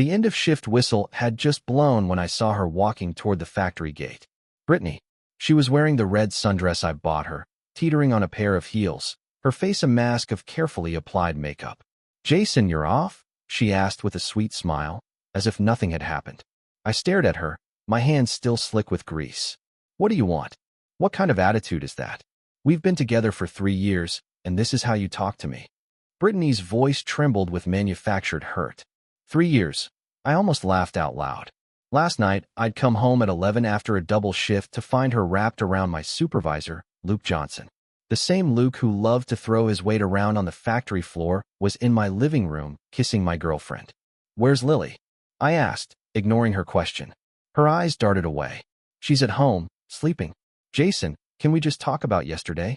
The end-of-shift whistle had just blown when I saw her walking toward the factory gate. Brittany. She was wearing the red sundress I bought her, teetering on a pair of heels, her face a mask of carefully applied makeup. "Jason, you're off?" she asked with a sweet smile, as if nothing had happened. I stared at her, my hands still slick with grease. "What do you want? What kind of attitude is that? We've been together for 3 years, and this is how you talk to me." Brittany's voice trembled with manufactured hurt. 3 years. I almost laughed out loud. Last night, I'd come home at 11 after a double shift to find her wrapped around my supervisor, Luke Johnson. The same Luke who loved to throw his weight around on the factory floor was in my living room, kissing my girlfriend. "Where's Lily?" I asked, ignoring her question. Her eyes darted away. "She's at home, sleeping." "Jason, can we just talk about yesterday?"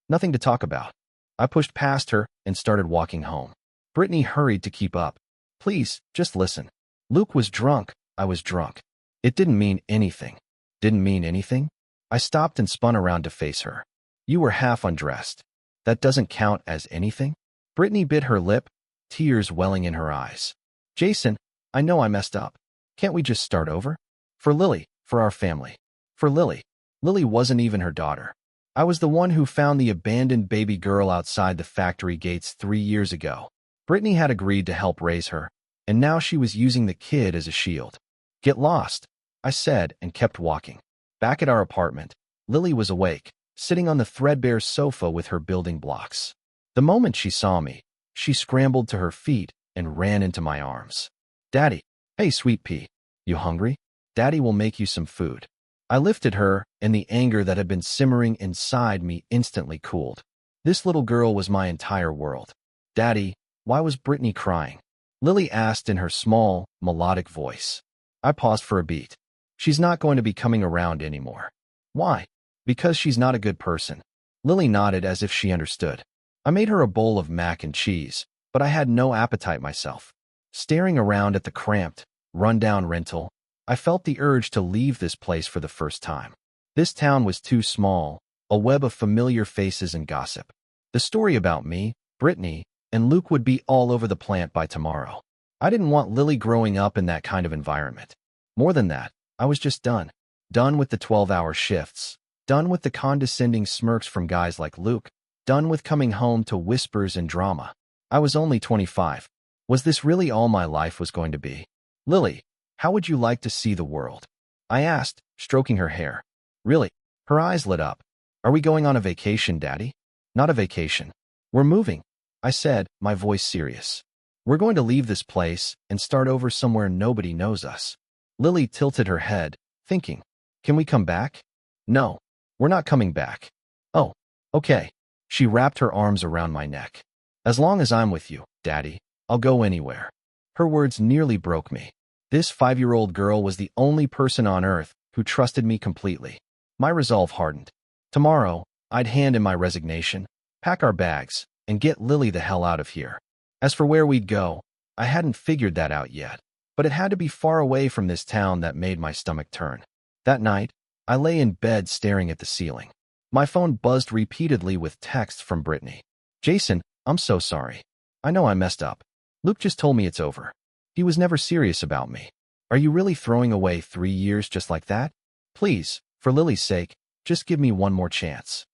"Nothing to talk about." I pushed past her and started walking home. Brittany hurried to keep up. "Please, just listen. Luke was drunk, I was drunk. It didn't mean anything." "Didn't mean anything?" I stopped and spun around to face her. "You were half undressed. That doesn't count as anything?" Brittany bit her lip, tears welling in her eyes. "Jason, I know I messed up. Can't we just start over? For Lily, for our family. For Lily." Lily wasn't even her daughter. I was the one who found the abandoned baby girl outside the factory gates 3 years ago. Brittany had agreed to help raise her, and now she was using the kid as a shield. "Get lost," I said and kept walking. Back at our apartment, Lily was awake, sitting on the threadbare sofa with her building blocks. The moment she saw me, she scrambled to her feet and ran into my arms. "Daddy." "Hey, sweet pea. You hungry? Daddy will make you some food." I lifted her, and the anger that had been simmering inside me instantly cooled. This little girl was my entire world. "Daddy, why was Brittany crying?" Lily asked in her small, melodic voice. I paused for a beat. "She's not going to be coming around anymore." "Why?" "Because she's not a good person." Lily nodded as if she understood. I made her a bowl of mac and cheese, but I had no appetite myself. Staring around at the cramped, run-down rental, I felt the urge to leave this place for the first time. This town was too small, a web of familiar faces and gossip. The story about me, Brittany, and Luke would be all over the plant by tomorrow. I didn't want Lily growing up in that kind of environment. More than that, I was just done. Done with the 12-hour shifts. Done with the condescending smirks from guys like Luke. Done with coming home to whispers and drama. I was only 25. Was this really all my life was going to be? "Lily, how would you like to see the world?" I asked, stroking her hair. "Really?" Her eyes lit up. "Are we going on a vacation, Daddy?" "Not a vacation. We're moving," I said, my voice serious. "We're going to leave this place and start over somewhere nobody knows us." Lily tilted her head, thinking, "Can we come back?" "No, we're not coming back." "Oh, okay." She wrapped her arms around my neck. "As long as I'm with you, Daddy, I'll go anywhere." Her words nearly broke me. This 5-year-old girl was the only person on earth who trusted me completely. My resolve hardened. Tomorrow, I'd hand in my resignation, pack our bags, and get Lily the hell out of here. As for where we'd go, I hadn't figured that out yet, but it had to be far away from this town that made my stomach turn. That night, I lay in bed staring at the ceiling. My phone buzzed repeatedly with texts from Brittany. "Jason, I'm so sorry. I know I messed up. Luke just told me it's over. He was never serious about me. Are you really throwing away 3 years just like that? Please, for Lily's sake, just give me one more chance."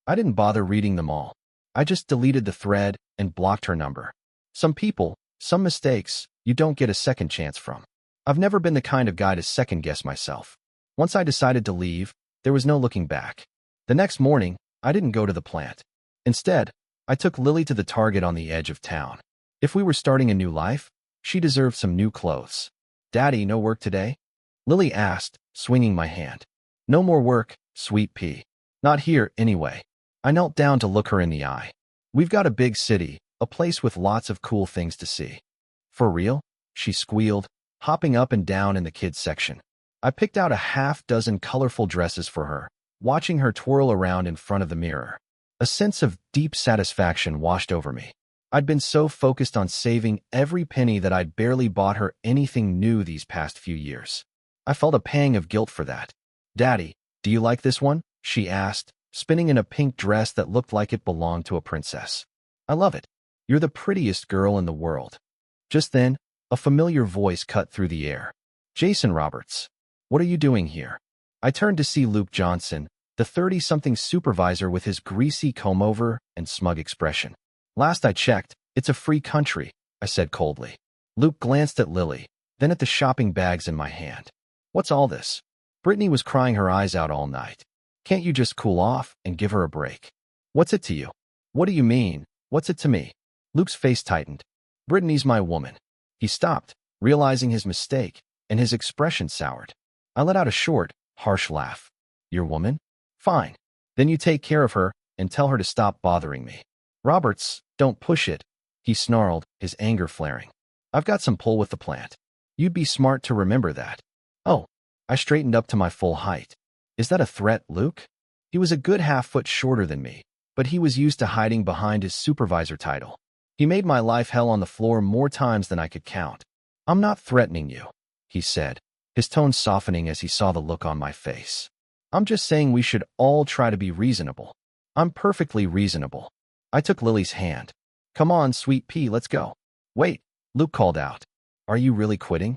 I didn't bother reading them all. I just deleted the thread and blocked her number. Some people, some mistakes, you don't get a second chance from. I've never been the kind of guy to second-guess myself. Once I decided to leave, there was no looking back. The next morning, I didn't go to the plant. Instead, I took Lily to the Target on the edge of town. If we were starting a new life, she deserved some new clothes. "Daddy, no work today?" Lily asked, swinging my hand. "No more work, sweet pea. Not here, anyway." I knelt down to look her in the eye. "We've got a big city, a place with lots of cool things to see." "For real?" she squealed, hopping up and down in the kids' section. I picked out a half-dozen colorful dresses for her, watching her twirl around in front of the mirror. A sense of deep satisfaction washed over me. I'd been so focused on saving every penny that I'd barely bought her anything new these past few years. I felt a pang of guilt for that. "Daddy, do you like this one?" she asked, spinning in a pink dress that looked like it belonged to a princess. "I love it. You're the prettiest girl in the world." Just then, A familiar voice cut through the air. Jason Roberts. What are you doing here? I turned to see Luke Johnson, the 30-something supervisor with his greasy comb-over and smug expression. Last I checked, it's a free country, I said coldly. Luke glanced at Lily, then at the shopping bags in my hand. What's all this? Brittany was crying her eyes out all night. Can't you just cool off and give her a break? What's it to you? What do you mean, what's it to me? Luke's face tightened. Brittany's my woman. He stopped, realizing his mistake, and his expression soured. I let out a short, harsh laugh. Your woman? Fine. Then you take care of her and tell her to stop bothering me. Roberts, don't push it, he snarled, his anger flaring. I've got some pull with the plant. You'd be smart to remember that. Oh, I straightened up to my full height. Is that a threat, Luke? He was a good half-foot shorter than me, but he was used to hiding behind his supervisor title. He made my life hell on the floor more times than I could count. I'm not threatening you, he said, his tone softening as he saw the look on my face. I'm just saying we should all try to be reasonable. I'm perfectly reasonable. I took Lily's hand. Come on, sweet pea, let's go. Wait, Luke called out. Are you really quitting?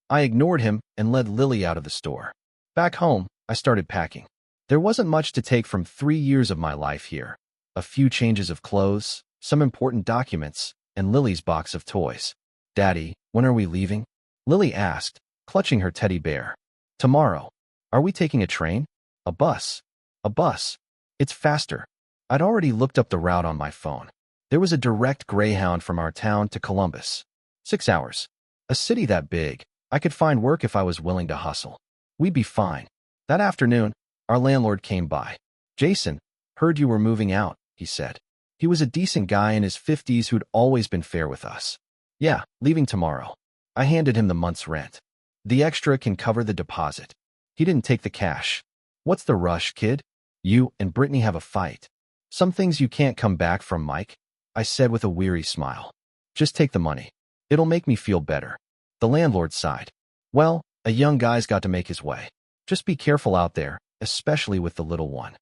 I ignored him and led Lily out of the store. Back home, I started packing. There wasn't much to take from 3 years of my life here. A few changes of clothes, some important documents, and Lily's box of toys. Daddy, when are we leaving? Lily asked, clutching her teddy bear. Tomorrow. Are we taking a train? A bus. A bus. It's faster. I'd already looked up the route on my phone. There was a direct Greyhound from our town to Columbus. 6 hours. A city that big, I could find work if I was willing to hustle. We'd be fine. That afternoon, our landlord came by. Jason, heard you were moving out, he said. He was a decent guy in his 50s who'd always been fair with us. Yeah, leaving tomorrow. I handed him the month's rent. The extra can cover the deposit. He didn't take the cash. What's the rush, kid? You and Brittany have a fight. Some things you can't come back from, Mike, I said with a weary smile. Just take the money. It'll make me feel better. The landlord sighed. Well, a young guy's got to make his way. Just be careful out there, especially with the little one.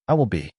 I will be.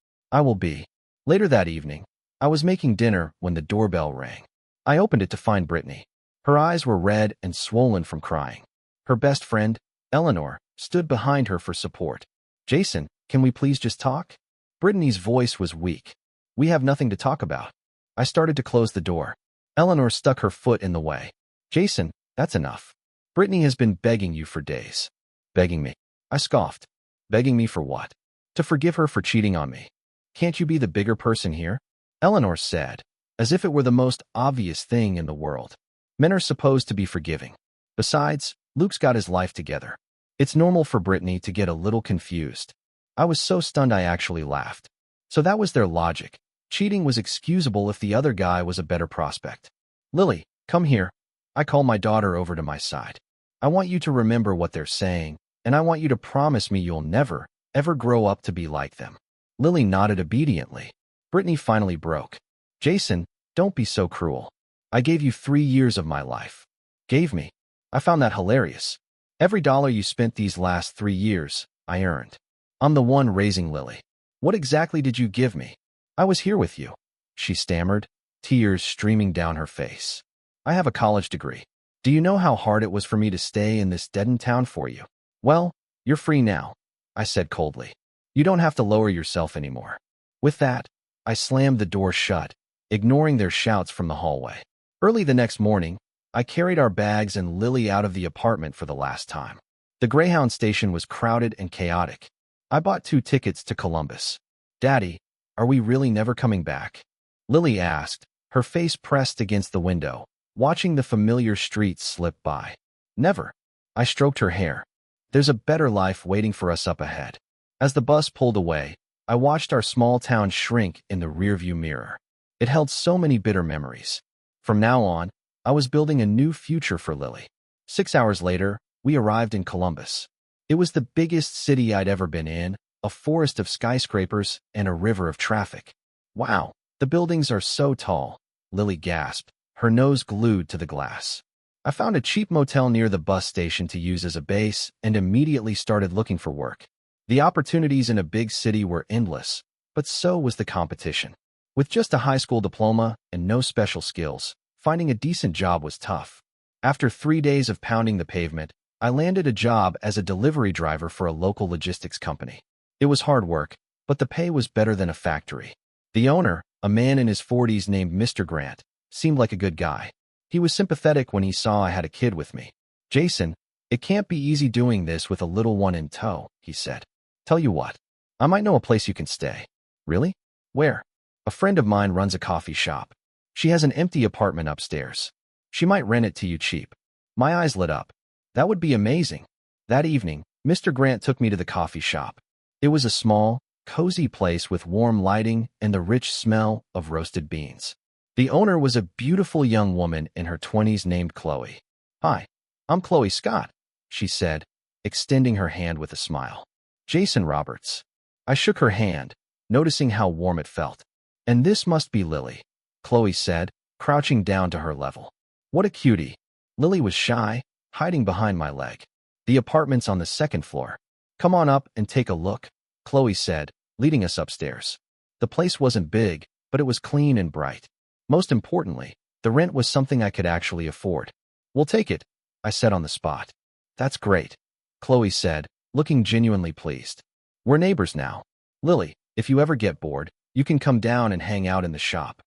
Later that evening, I was making dinner when the doorbell rang. I opened it to find Brittany. Her eyes were red and swollen from crying. Her best friend, Eleanor, stood behind her for support. Jason, can we please just talk? Brittany's voice was weak. We have nothing to talk about. I started to close the door. Eleanor stuck her foot in the way. Jason, that's enough. Brittany has been begging you for days. Begging me? I scoffed. Begging me for what? To forgive her for cheating on me. Can't you be the bigger person here? Eleanor said, as if it were the most obvious thing in the world. Men are supposed to be forgiving. Besides, Luke's got his life together. It's normal for Brittany to get a little confused. I was so stunned I actually laughed. So that was their logic. Cheating was excusable if the other guy was a better prospect. Lily, come here. I called my daughter over to my side. I want you to remember what they're saying, and I want you to promise me you'll never, ever grow up to be like them. Lily nodded obediently. Brittany finally broke. Jason, don't be so cruel. I gave you 3 years of my life. Gave me. I found that hilarious. Every dollar you spent these last 3 years, I earned. I'm the one raising Lily. What exactly did you give me? I was here with you, she stammered, tears streaming down her face. I have a college degree. Do you know how hard it was for me to stay in this deadened town for you? Well, you're free now, I said coldly. You don't have to lower yourself anymore. With that, I slammed the door shut, ignoring their shouts from the hallway. Early the next morning, I carried our bags and Lily out of the apartment for the last time. The Greyhound station was crowded and chaotic. I bought 2 tickets to Columbus. Daddy, are we really never coming back? Lily asked, her face pressed against the window, watching the familiar streets slip by. Never. I stroked her hair. There's a better life waiting for us up ahead. As the bus pulled away, I watched our small town shrink in the rearview mirror. It held so many bitter memories. From now on, I was building a new future for Lily. 6 hours later, we arrived in Columbus. It was the biggest city I'd ever been in, a forest of skyscrapers and a river of traffic. Wow, the buildings are so tall, Lily gasped, her nose glued to the glass. I found a cheap motel near the bus station to use as a base and immediately started looking for work. The opportunities in a big city were endless, but so was the competition. With just a high school diploma and no special skills, finding a decent job was tough. After 3 days of pounding the pavement, I landed a job as a delivery driver for a local logistics company. It was hard work, but the pay was better than a factory. The owner, a man in his 40s named Mr. Grant, seemed like a good guy. He was sympathetic when he saw I had a kid with me. "Jason, it can't be easy doing this with a little one in tow," he said. "Tell you what, I might know a place you can stay." "Really? Where?" "A friend of mine runs a coffee shop. She has an empty apartment upstairs. She might rent it to you cheap." My eyes lit up. That would be amazing. That evening, Mr. Grant took me to the coffee shop. It was a small, cozy place with warm lighting and the rich smell of roasted beans. The owner was a beautiful young woman in her 20s named Chloe. "Hi, I'm Chloe Scott," she said, extending her hand with a smile. "Jason Roberts." I shook her hand, noticing how warm it felt. "And this must be Lily," Chloe said, crouching down to her level. "What a cutie." Lily was shy, hiding behind my leg. "The apartment's on the second floor. Come on up and take a look," Chloe said, leading us upstairs. The place wasn't big, but it was clean and bright. Most importantly, the rent was something I could actually afford. "We'll take it," I said on the spot. "That's great," Chloe said, looking genuinely pleased. "We're neighbors now. Lily, if you ever get bored, you can come down and hang out in the shop."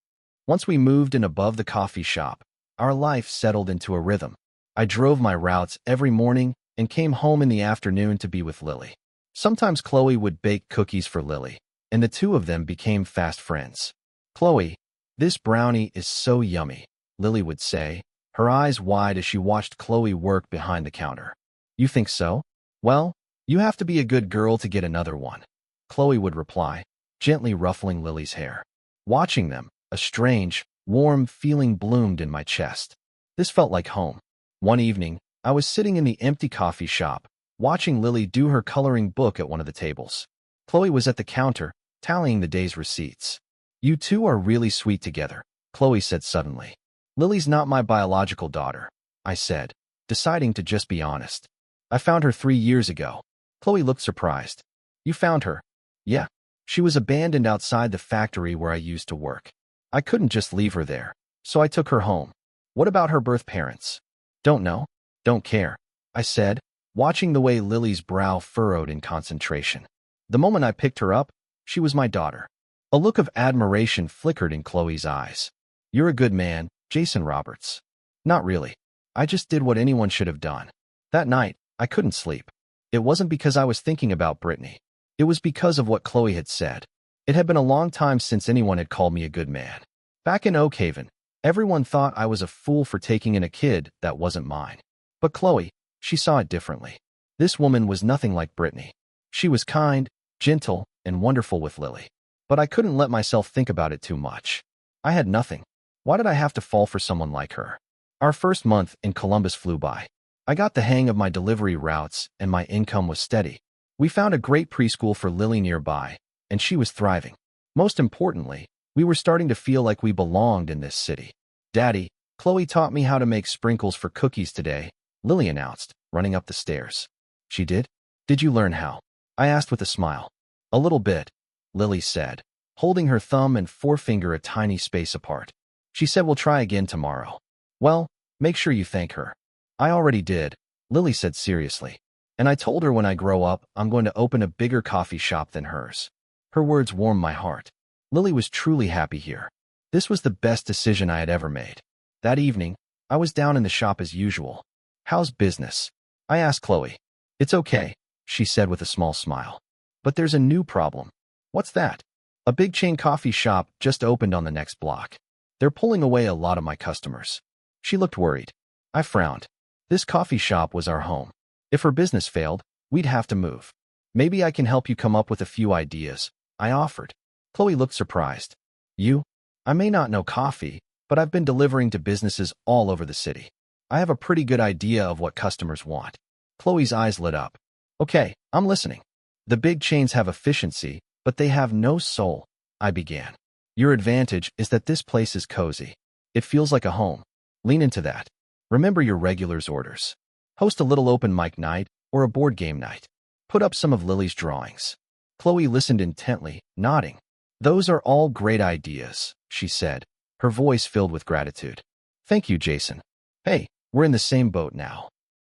Once we moved in above the coffee shop, our life settled into a rhythm. I drove my routes every morning and came home in the afternoon to be with Lily. Sometimes Chloe would bake cookies for Lily, and the two of them became fast friends. "Chloe, this brownie is so yummy," Lily would say, her eyes wide as she watched Chloe work behind the counter. "You think so? Well, you have to be a good girl to get another one," Chloe would reply, gently ruffling Lily's hair. Watching them, a strange, warm feeling bloomed in my chest. This felt like home. One evening, I was sitting in the empty coffee shop, watching Lily do her coloring book at one of the tables. Chloe was at the counter, tallying the day's receipts. "You two are really sweet together," Chloe said suddenly. "Lily's not my biological daughter," I said, deciding to just be honest. "I found her 3 years ago." Chloe looked surprised. "You found her?" "Yeah. She was abandoned outside the factory where I used to work. I couldn't just leave her there, so I took her home." "What about her birth parents?" "Don't know. Don't care," I said, watching the way Lily's brow furrowed in concentration. The moment I picked her up, she was my daughter. A look of admiration flickered in Chloe's eyes. "You're a good man, Jason Roberts." "Not really. I just did what anyone should have done." That night, I couldn't sleep. It wasn't because I was thinking about Brittany. It was because of what Chloe had said. It had been a long time since anyone had called me a good man. Back in Oak Haven, everyone thought I was a fool for taking in a kid that wasn't mine. But Chloe, she saw it differently. This woman was nothing like Brittany. She was kind, gentle, and wonderful with Lily. But I couldn't let myself think about it too much. I had nothing. Why did I have to fall for someone like her? Our first month in Columbus flew by. I got the hang of my delivery routes, and my income was steady. We found a great preschool for Lily nearby, and she was thriving. Most importantly, we were starting to feel like we belonged in this city. "Daddy, Chloe taught me how to make sprinkles for cookies today," Lily announced, running up the stairs. "She did? Did you learn how?" I asked with a smile. "A little bit," Lily said, holding her thumb and forefinger a tiny space apart. "She said we'll try again tomorrow." "Well, make sure you thank her." "I already did," Lily said seriously. "And I told her when I grow up, I'm going to open a bigger coffee shop than hers." Her words warmed my heart. Lily was truly happy here. This was the best decision I had ever made. That evening, I was down in the shop as usual. "How's business?" I asked Chloe. "It's okay," she said with a small smile. "But there's a new problem." "What's that?" "A big chain coffee shop just opened on the next block. They're pulling away a lot of my customers." She looked worried. I frowned. This coffee shop was our home. If her business failed, we'd have to move. "Maybe I can help you come up with a few ideas," I offered. Chloe looked surprised. "You? I may not know coffee, but I've been delivering to businesses all over the city. I have a pretty good idea of what customers want." Chloe's eyes lit up. "Okay, I'm listening." "The big chains have efficiency, but they have no soul," I began. "Your advantage is that this place is cozy. It feels like a home. Lean into that. Remember your regulars' orders. Host a little open mic night or a board game night. Put up some of Lily's drawings." Chloe listened intently, nodding. "Those are all great ideas," she said, her voice filled with gratitude. "Thank you, Jason. Hey, We're in the same boat now.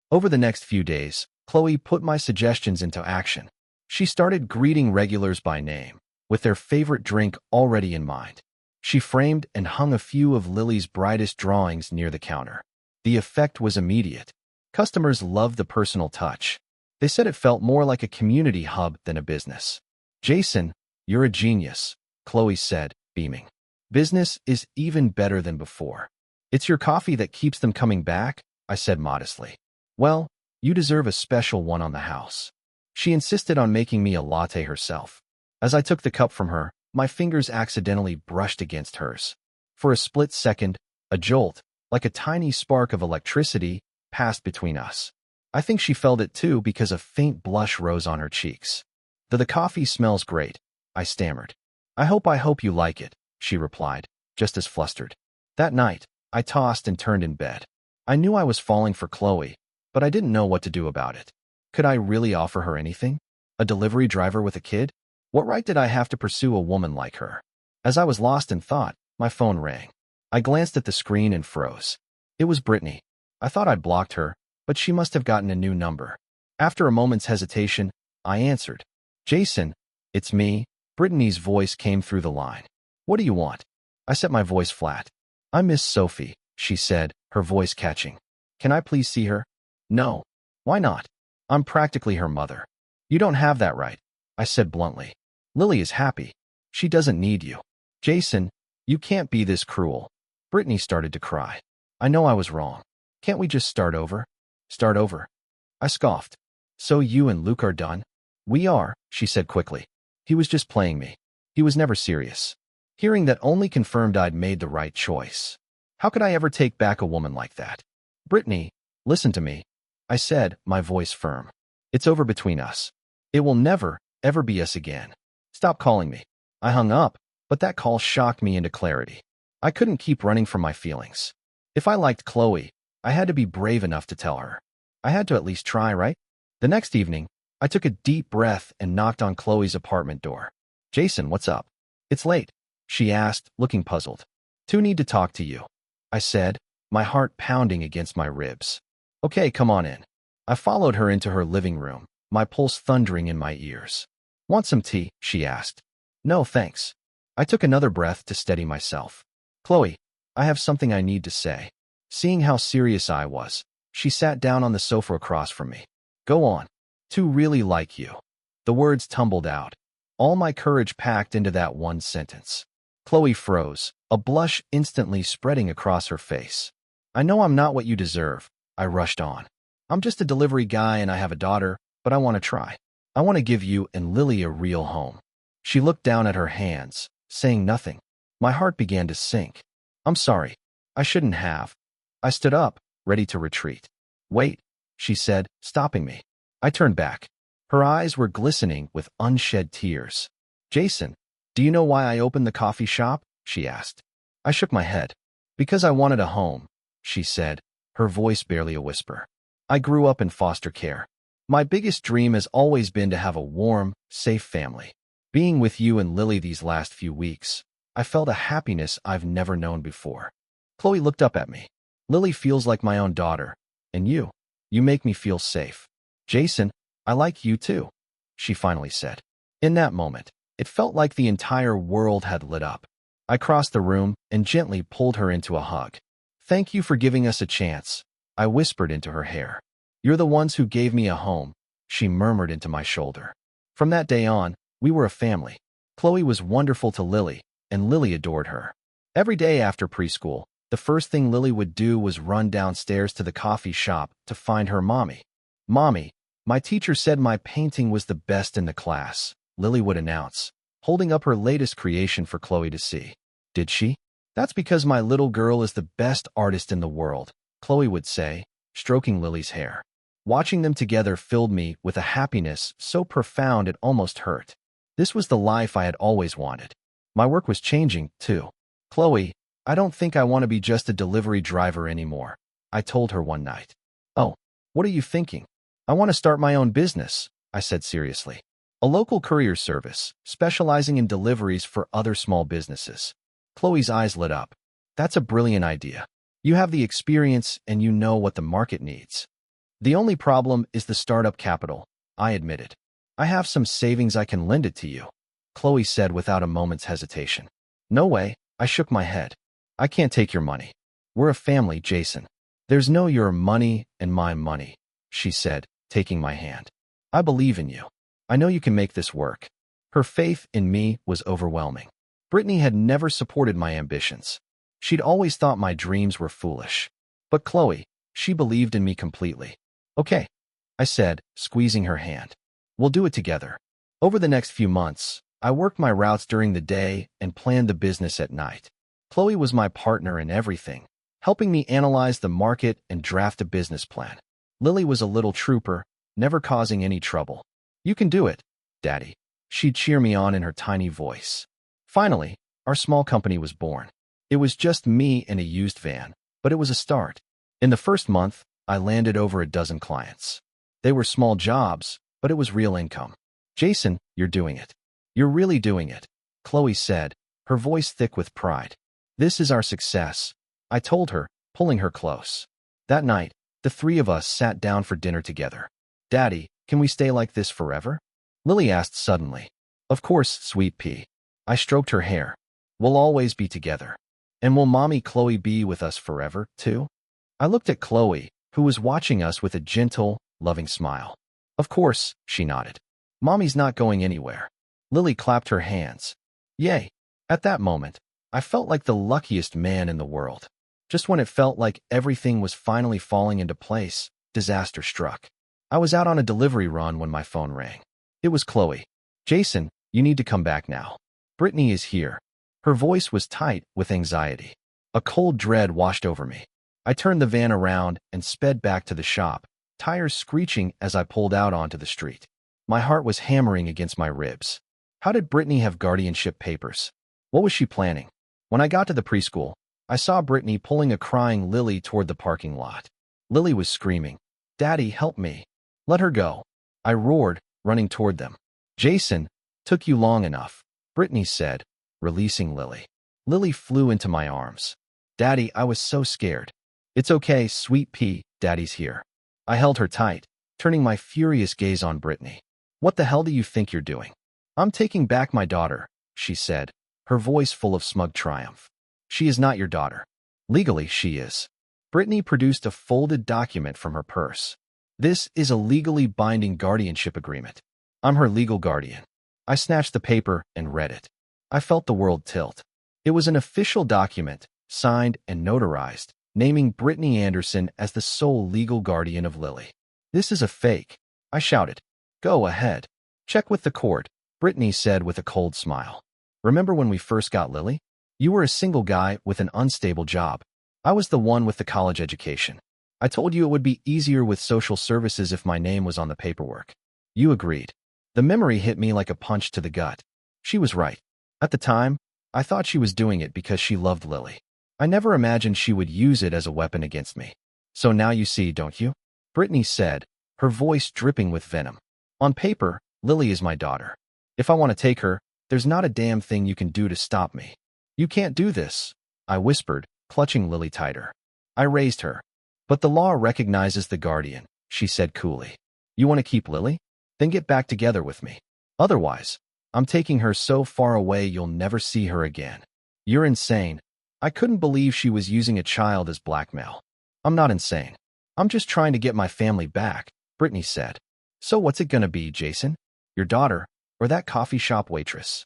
Over the next few days, Chloe put my suggestions into action. She started greeting regulars by name, with their favorite drink already in mind. She framed and hung a few of Lily's brightest drawings near the counter. The effect was immediate. Customers loved the personal touch. They said it felt more like a community hub than a business. Jason, you're a genius, Chloe said, beaming. Business is even better than before. It's your coffee that keeps them coming back, I said modestly. Well, you deserve a special one on the house. She insisted on making me a latte herself. As I took the cup from her, my fingers accidentally brushed against hers. For a split second, a jolt, like a tiny spark of electricity, passed between us. I think she felt it too because a faint blush rose on her cheeks. The coffee smells great, I stammered. I hope you like it, she replied, just as flustered. That night, I tossed and turned in bed. I knew I was falling for Chloe, but I didn't know what to do about it. Could I really offer her anything? A delivery driver with a kid? What right did I have to pursue a woman like her? As I was lost in thought, my phone rang. I glanced at the screen and froze. It was Brittany. I thought I'd blocked her, but she must have gotten a new number. After a moment's hesitation, I answered. Jason, it's me. Brittany's voice came through the line. What do you want? I set my voice flat. I miss Sophie, she said, her voice catching. Can I please see her? No. Why not? I'm practically her mother. You don't have that right, I said bluntly. Lily is happy. She doesn't need you. Jason, you can't be this cruel. Brittany started to cry. I know I was wrong. Can't we just start over? Start over? I scoffed. So you and Luke are done? We are, she said quickly. He was just playing me. He was never serious. Hearing that only confirmed I'd made the right choice. How could I ever take back a woman like that? Brittany, listen to me, I said, my voice firm. It's over between us. It will never, ever be us again. Stop calling me. I hung up, but that call shocked me into clarity. I couldn't keep running from my feelings. If I liked Chloe, I had to be brave enough to tell her. I had to at least try, right? The next evening, I took a deep breath and knocked on Chloe's apartment door. Jason, what's up? It's late, she asked, looking puzzled. Two need to talk to you, I said, my heart pounding against my ribs. Okay, come on in. I followed her into her living room, my pulse thundering in my ears. Want some tea? She asked. No, thanks. I took another breath to steady myself. Chloe, I have something I need to say. Seeing how serious I was, she sat down on the sofa across from me. Go on. Two really like you. The words tumbled out, all my courage packed into that one sentence. Chloe froze, a blush instantly spreading across her face. I know I'm not what you deserve, I rushed on. I'm just a delivery guy and I have a daughter, but I want to try. I want to give you and Lily a real home. She looked down at her hands, saying nothing. My heart began to sink. I'm sorry. I shouldn't have. I stood up, ready to retreat. Wait, she said, stopping me. I turned back. Her eyes were glistening with unshed tears. Jason, do you know why I opened the coffee shop? She asked. I shook my head. Because I wanted a home, she said, her voice barely a whisper. I grew up in foster care. My biggest dream has always been to have a warm, safe family. Being with you and Lily these last few weeks, I felt a happiness I've never known before. Chloe looked up at me. Lily feels like my own daughter, and you make me feel safe. Jason, I like you too, she finally said. In that moment, it felt like the entire world had lit up. I crossed the room and gently pulled her into a hug. Thank you for giving us a chance, I whispered into her hair. You're the ones who gave me a home, she murmured into my shoulder. From that day on, we were a family. Chloe was wonderful to Lily, and Lily adored her. Every day after preschool, the first thing Lily would do was run downstairs to the coffee shop to find her mommy. Mommy, my teacher said my painting was the best in the class, Lily would announce, holding up her latest creation for Chloe to see. Did she? That's because my little girl is the best artist in the world, Chloe would say, stroking Lily's hair. Watching them together filled me with a happiness so profound it almost hurt. This was the life I had always wanted. My work was changing, too. Chloe, I don't think I want to be just a delivery driver anymore, I told her one night. Oh, what are you thinking? I want to start my own business, I said seriously. A local courier service, specializing in deliveries for other small businesses. Chloe's eyes lit up. That's a brilliant idea. You have the experience and you know what the market needs. The only problem is the startup capital, I admitted. I have some savings I can lend it to you, Chloe said without a moment's hesitation. No way, I shook my head. I can't take your money. We're a family, Jason. There's no your money and my money, she said, taking my hand. I believe in you. I know you can make this work. Her faith in me was overwhelming. Brittany had never supported my ambitions. She'd always thought my dreams were foolish. But Chloe, she believed in me completely. Okay, I said, squeezing her hand. We'll do it together. Over the next few months, I worked my routes during the day and planned the business at night. Chloe was my partner in everything, helping me analyze the market and draft a business plan. Lily was a little trooper, never causing any trouble. You can do it, Daddy. She'd cheer me on in her tiny voice. Finally, our small company was born. It was just me and a used van, but it was a start. In the first month, I landed over a dozen clients. They were small jobs, but it was real income. Jason, you're doing it. You're really doing it, Chloe said, her voice thick with pride. This is our success, I told her, pulling her close. That night, the three of us sat down for dinner together. Daddy, can we stay like this forever? Lily asked suddenly. Of course, sweet pea. I stroked her hair. We'll always be together. And will Mommy Chloe be with us forever, too? I looked at Chloe, who was watching us with a gentle, loving smile. Of course, she nodded. Mommy's not going anywhere. Lily clapped her hands. Yay! At that moment, I felt like the luckiest man in the world. Just when it felt like everything was finally falling into place, disaster struck. I was out on a delivery run when my phone rang. It was Chloe. Jason, you need to come back now. Brittany is here. Her voice was tight with anxiety. A cold dread washed over me. I turned the van around and sped back to the shop, tires screeching as I pulled out onto the street. My heart was hammering against my ribs. How did Brittany have guardianship papers? What was she planning? When I got to the preschool, I saw Brittany pulling a crying Lily toward the parking lot. Lily was screaming, Daddy, help me. Let her go. I roared, running toward them. Jason, took you long enough, Brittany said, releasing Lily. Lily flew into my arms. Daddy, I was so scared. It's okay, sweet pea, Daddy's here. I held her tight, turning my furious gaze on Brittany. What the hell do you think you're doing? I'm taking back my daughter, she said, her voice full of smug triumph. She is not your daughter. Legally, she is. Brittany produced a folded document from her purse. This is a legally binding guardianship agreement. I'm her legal guardian. I snatched the paper and read it. I felt the world tilt. It was an official document, signed and notarized, naming Brittany Anderson as the sole legal guardian of Lily. This is a fake, I shouted. Go ahead. Check with the court, Brittany said with a cold smile. Remember when we first got Lily? You were a single guy with an unstable job. I was the one with the college education. I told you it would be easier with social services if my name was on the paperwork. You agreed. The memory hit me like a punch to the gut. She was right. At the time, I thought she was doing it because she loved Lily. I never imagined she would use it as a weapon against me. So now you see, don't you? Brittany said, her voice dripping with venom. On paper, Lily is my daughter. If I want to take her, there's not a damn thing you can do to stop me. You can't do this, I whispered, clutching Lily tighter. I raised her. But the law recognizes the guardian, she said coolly. You want to keep Lily? Then get back together with me. Otherwise, I'm taking her so far away you'll never see her again. You're insane. I couldn't believe she was using a child as blackmail. I'm not insane. I'm just trying to get my family back, Brittany said. So what's it gonna be, Jason? Your daughter, or that coffee shop waitress?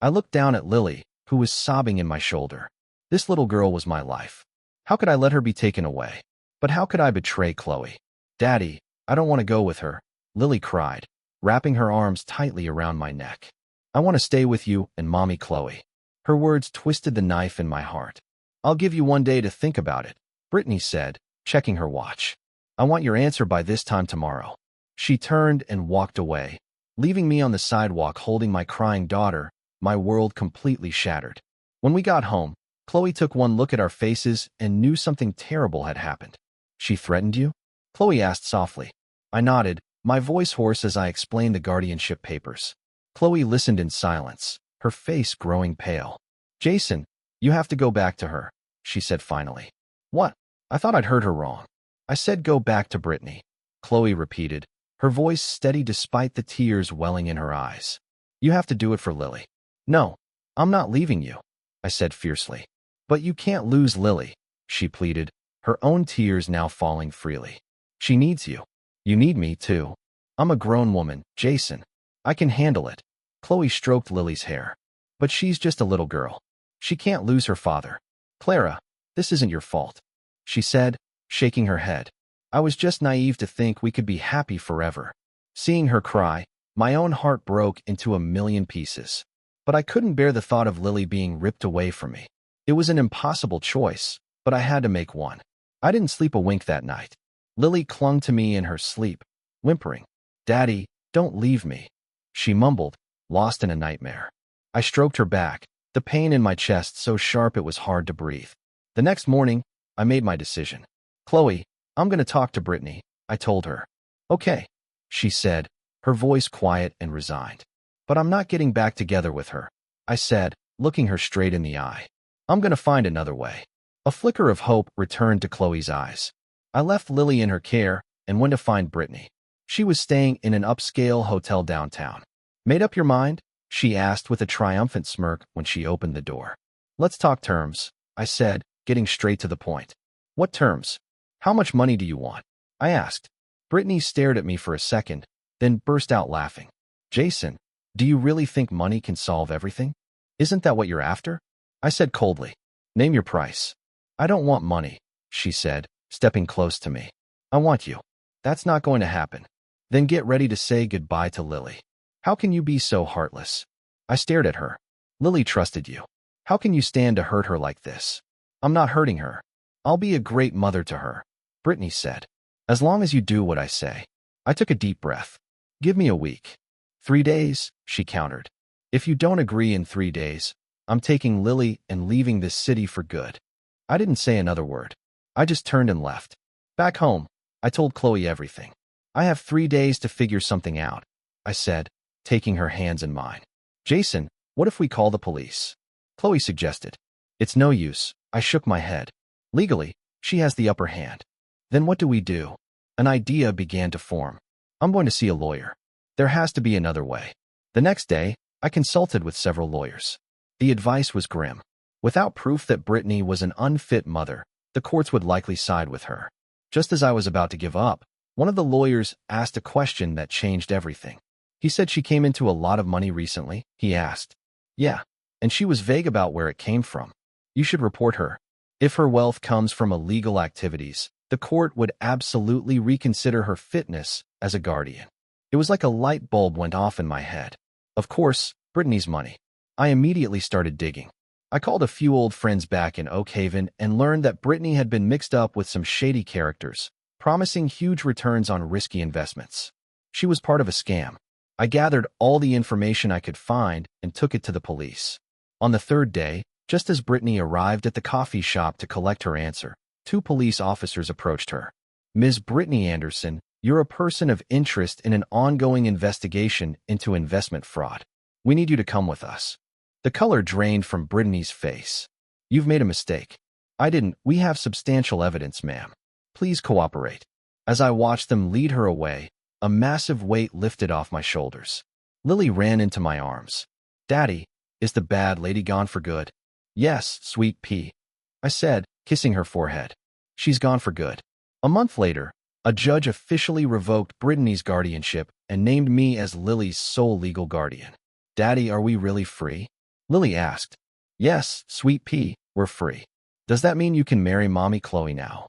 I looked down at Lily, who was sobbing in my shoulder. This little girl was my life. How could I let her be taken away? But how could I betray Chloe? Daddy, I don't want to go with her, Lily cried, wrapping her arms tightly around my neck. I want to stay with you and Mommy Chloe. Her words twisted the knife in my heart. I'll give you one day to think about it, Brittany said, checking her watch. I want your answer by this time tomorrow. She turned and walked away, leaving me on the sidewalk holding my crying daughter, my world completely shattered. When we got home, Chloe took one look at our faces and knew something terrible had happened. She threatened you? Chloe asked softly. I nodded, my voice hoarse as I explained the guardianship papers. Chloe listened in silence, her face growing pale. Jason, you have to go back to her, she said finally. What? I thought I'd heard her wrong. I said go back to Brittany. Chloe repeated, her voice steady despite the tears welling in her eyes. You have to do it for Lily. No, I'm not leaving you, I said fiercely. But you can't lose Lily, she pleaded, her own tears now falling freely. She needs you. You need me, too. I'm a grown woman, Jason. I can handle it. Chloe stroked Lily's hair. But she's just a little girl. She can't lose her father. Clara, this isn't your fault, she said, shaking her head. I was just naive to think we could be happy forever. Seeing her cry, my own heart broke into a million pieces. But I couldn't bear the thought of Lily being ripped away from me. It was an impossible choice, but I had to make one. I didn't sleep a wink that night. Lily clung to me in her sleep, whimpering, Daddy, don't leave me. She mumbled, lost in a nightmare. I stroked her back, the pain in my chest so sharp it was hard to breathe. The next morning, I made my decision. Chloe, I'm going to talk to Brittany, I told her. Okay, she said, her voice quiet and resigned. But I'm not getting back together with her, I said, looking her straight in the eye. I'm going to find another way. A flicker of hope returned to Chloe's eyes. I left Lily in her care and went to find Brittany. She was staying in an upscale hotel downtown. Made up your mind? She asked with a triumphant smirk when she opened the door. Let's talk terms, I said, getting straight to the point. What terms? How much money do you want? I asked. Brittany stared at me for a second, then burst out laughing. Jason, do you really think money can solve everything? Isn't that what you're after? I said coldly. Name your price. I don't want money, she said, stepping close to me. I want you. That's not going to happen. Then get ready to say goodbye to Lily. How can you be so heartless? I stared at her. Lily trusted you. How can you stand to hurt her like this? I'm not hurting her. I'll be a great mother to her, Brittany said. As long as you do what I say. I took a deep breath. Give me a week. 3 days, she countered. If you don't agree in 3 days, I'm taking Lily and leaving this city for good. I didn't say another word. I just turned and left. Back home, I told Chloe everything. I have 3 days to figure something out, I said, taking her hands in mine. Jason, what if we call the police? Chloe suggested. It's no use, I shook my head. Legally, she has the upper hand. Then what do we do? An idea began to form. I'm going to see a lawyer. There has to be another way. The next day, I consulted with several lawyers. The advice was grim. Without proof that Brittany was an unfit mother, the courts would likely side with her. Just as I was about to give up, one of the lawyers asked a question that changed everything. He said she came into a lot of money recently, he asked. Yeah, and she was vague about where it came from. You should report her. If her wealth comes from illegal activities, the court would absolutely reconsider her fitness as a guardian. It was like a light bulb went off in my head. Of course, Brittany's money. I immediately started digging. I called a few old friends back in Oak Haven and learned that Brittany had been mixed up with some shady characters, promising huge returns on risky investments. She was part of a scam. I gathered all the information I could find and took it to the police. On the third day, just as Brittany arrived at the coffee shop to collect her answer, 2 police officers approached her. Ms. Brittany Anderson, you're a person of interest in an ongoing investigation into investment fraud. We need you to come with us. The color drained from Brittany's face. You've made a mistake. I didn't. We have substantial evidence, ma'am. Please cooperate. As I watched them lead her away, a massive weight lifted off my shoulders. Lily ran into my arms. Daddy, is the bad lady gone for good? Yes, sweet pea, I said, kissing her forehead. She's gone for good. A month later, a judge officially revoked Brittany's guardianship and named me as Lily's sole legal guardian. Daddy, are we really free? Lily asked. Yes, sweet pea, we're free. Does that mean you can marry Mommy Chloe now?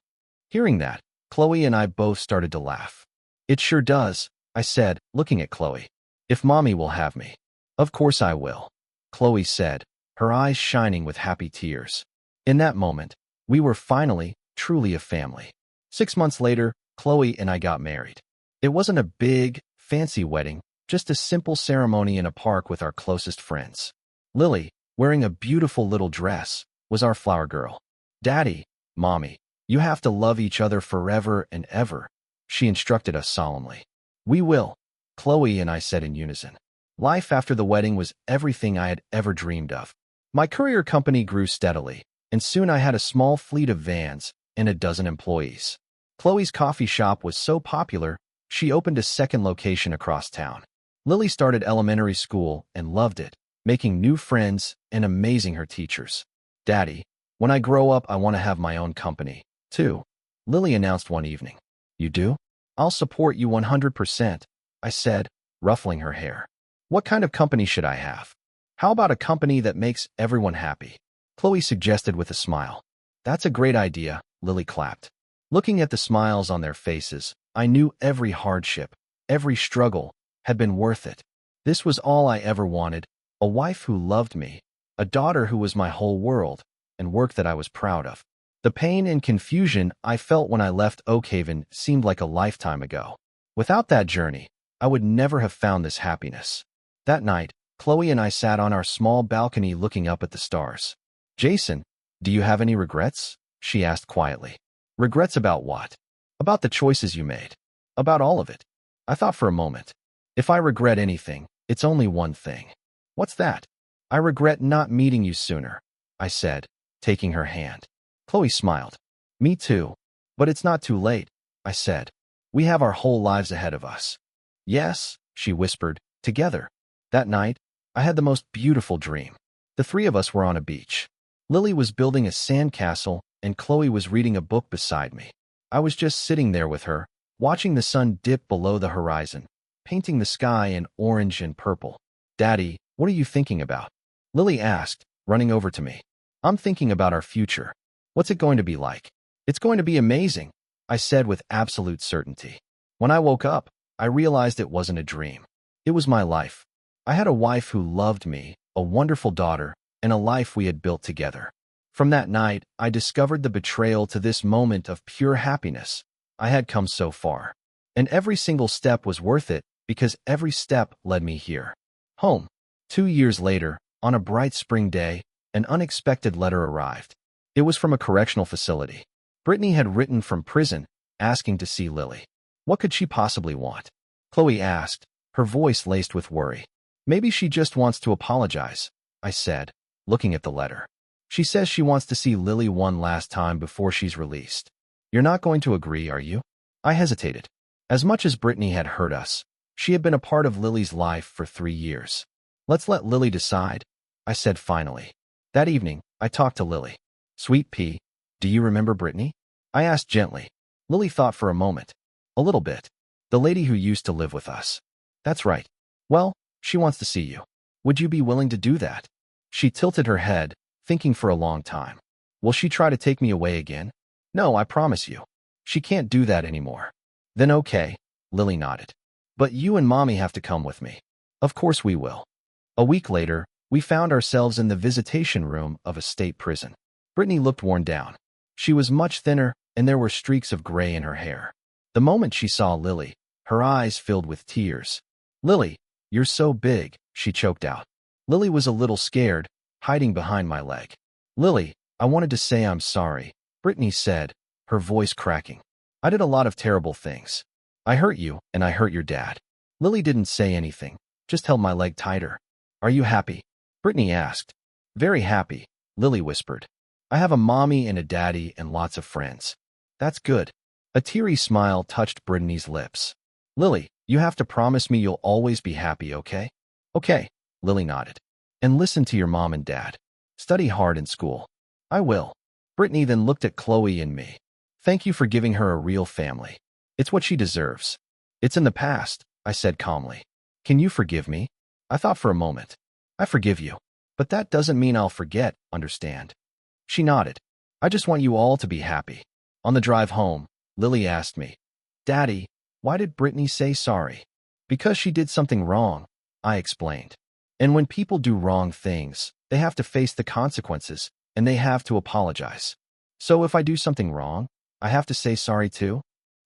Hearing that, Chloe and I both started to laugh. It sure does, I said, looking at Chloe. If Mommy will have me. Of course I will, Chloe said, her eyes shining with happy tears. In that moment, we were finally, truly a family. 6 months later, Chloe and I got married. It wasn't a big, fancy wedding, just a simple ceremony in a park with our closest friends. Lily, wearing a beautiful little dress, was our flower girl. Daddy, Mommy, you have to love each other forever and ever, she instructed us solemnly. We will, Chloe and I said in unison. Life after the wedding was everything I had ever dreamed of. My courier company grew steadily, and soon I had a small fleet of vans, and a dozen employees. Chloe's coffee shop was so popular, she opened a second location across town. Lily started elementary school and loved it, making new friends and amazing her teachers. "Daddy, when I grow up, I want to have my own company, too," Lily announced one evening. "You do? I'll support you 100%, I said, ruffling her hair. "What kind of company should I have? How about a company that makes everyone happy?" Chloe suggested with a smile. "That's a great idea," Lily clapped. Looking at the smiles on their faces, I knew every hardship, every struggle, had been worth it. This was all I ever wanted, a wife who loved me, a daughter who was my whole world, and work that I was proud of. The pain and confusion I felt when I left Oakhaven seemed like a lifetime ago. Without that journey, I would never have found this happiness. That night, Chloe and I sat on our small balcony looking up at the stars. "Jason, do you have any regrets?" she asked quietly. "Regrets about what?" "About the choices you made. About all of it." I thought for a moment. "If I regret anything, it's only one thing." "What's that?" "I regret not meeting you sooner," I said, taking her hand. Chloe smiled. "Me too. But it's not too late," I said. "We have our whole lives ahead of us." "Yes," she whispered, "together." That night, I had the most beautiful dream. The three of us were on a beach. Lily was building a sandcastle, and Chloe was reading a book beside me. I was just sitting there with her, watching the sun dip below the horizon, painting the sky in orange and purple. "Daddy, what are you thinking about?" Lily asked, running over to me. "I'm thinking about our future. What's it going to be like?" "It's going to be amazing," I said with absolute certainty. When I woke up, I realized it wasn't a dream. It was my life. I had a wife who loved me, a wonderful daughter, and a life we had built together. From that night, I discovered the betrayal to this moment of pure happiness. I had come so far. And every single step was worth it because every step led me here. Home. 2 years later, on a bright spring day, an unexpected letter arrived. It was from a correctional facility. Brittany had written from prison, asking to see Lily. What could she possibly want? Chloe asked, her voice laced with worry. "Maybe she just wants to apologize," I said, looking at the letter. "She says she wants to see Lily one last time before she's released." "You're not going to agree, are you?" I hesitated. As much as Brittany had hurt us, she had been a part of Lily's life for 3 years. "Let's let Lily decide," I said finally. That evening, I talked to Lily. "Sweet pea, do you remember Brittany?" I asked gently. Lily thought for a moment. "A little bit. The lady who used to live with us." "That's right. Well, she wants to see you. Would you be willing to do that?" She tilted her head, thinking for a long time. "Will she try to take me away again?" "No, I promise you. She can't do that anymore." "Then okay," Lily nodded. "But you and Mommy have to come with me." "Of course we will." A week later, we found ourselves in the visitation room of a state prison. Brittany looked worn down. She was much thinner, and there were streaks of gray in her hair. The moment she saw Lily, her eyes filled with tears. "Lily, you're so big," she choked out. Lily was a little scared, hiding behind my leg. "Lily, I wanted to say I'm sorry," Brittany said, her voice cracking. "I did a lot of terrible things. I hurt you, and I hurt your dad." Lily didn't say anything, just held my leg tighter. "Are you happy?" Brittany asked. "Very happy," Lily whispered. "I have a mommy and a daddy and lots of friends." "That's good." A teary smile touched Brittany's lips. "Lily, you have to promise me you'll always be happy, okay?" "Okay," Lily nodded. "And listen to your mom and dad. Study hard in school." "I will." Brittany then looked at Chloe and me. "Thank you for giving her a real family. It's what she deserves." "It's in the past," I said calmly. "Can you forgive me?" I thought for a moment. "I forgive you. But that doesn't mean I'll forget, understand?" She nodded. "I just want you all to be happy." On the drive home, Lily asked me, "Daddy, why did Brittany say sorry?" "Because she did something wrong," I explained. "And when people do wrong things, they have to face the consequences, and they have to apologize. So if I do something wrong, I have to say sorry too?"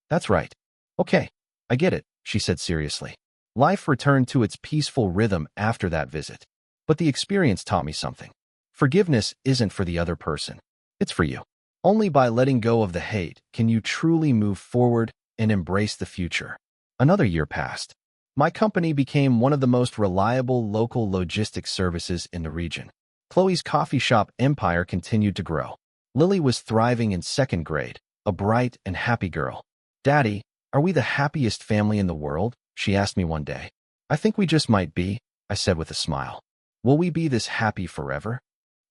"That's right." "Okay, I get it," she said seriously. Life returned to its peaceful rhythm after that visit. But the experience taught me something. Forgiveness isn't for the other person. It's for you. Only by letting go of the hate can you truly move forward and embrace the future. Another year passed. My company became one of the most reliable local logistics services in the region. Chloe's coffee shop empire continued to grow. Lily was thriving in second grade, a bright and happy girl. "Daddy, are we the happiest family in the world?" she asked me one day. "I think we just might be," I said with a smile. "Will we be this happy forever?"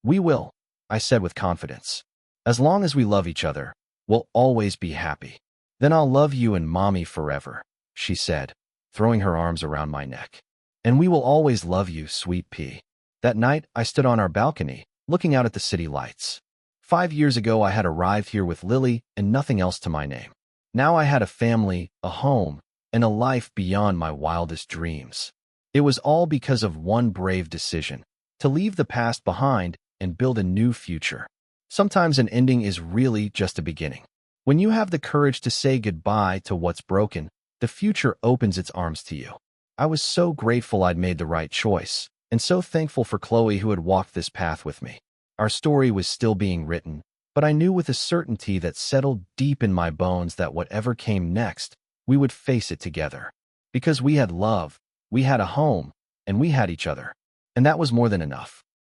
"We will," I said with confidence. "As long as we love each other, we'll always be happy." "Then I'll love you and Mommy forever," she said, throwing her arms around my neck. "And we will always love you, sweet pea." That night, I stood on our balcony, looking out at the city lights. 5 years ago, I had arrived here with Lily and nothing else to my name. Now I had a family, a home, and a life beyond my wildest dreams. It was all because of one brave decision: to leave the past behind and build a new future. Sometimes an ending is really just a beginning. When you have the courage to say goodbye to what's broken, the future opens its arms to you. I was so grateful I'd made the right choice, and so thankful for Chloe who had walked this path with me. Our story was still being written, but I knew with a certainty that settled deep in my bones that whatever came next, we would face it together. Because we had love, we had a home, and we had each other. And that was more than enough.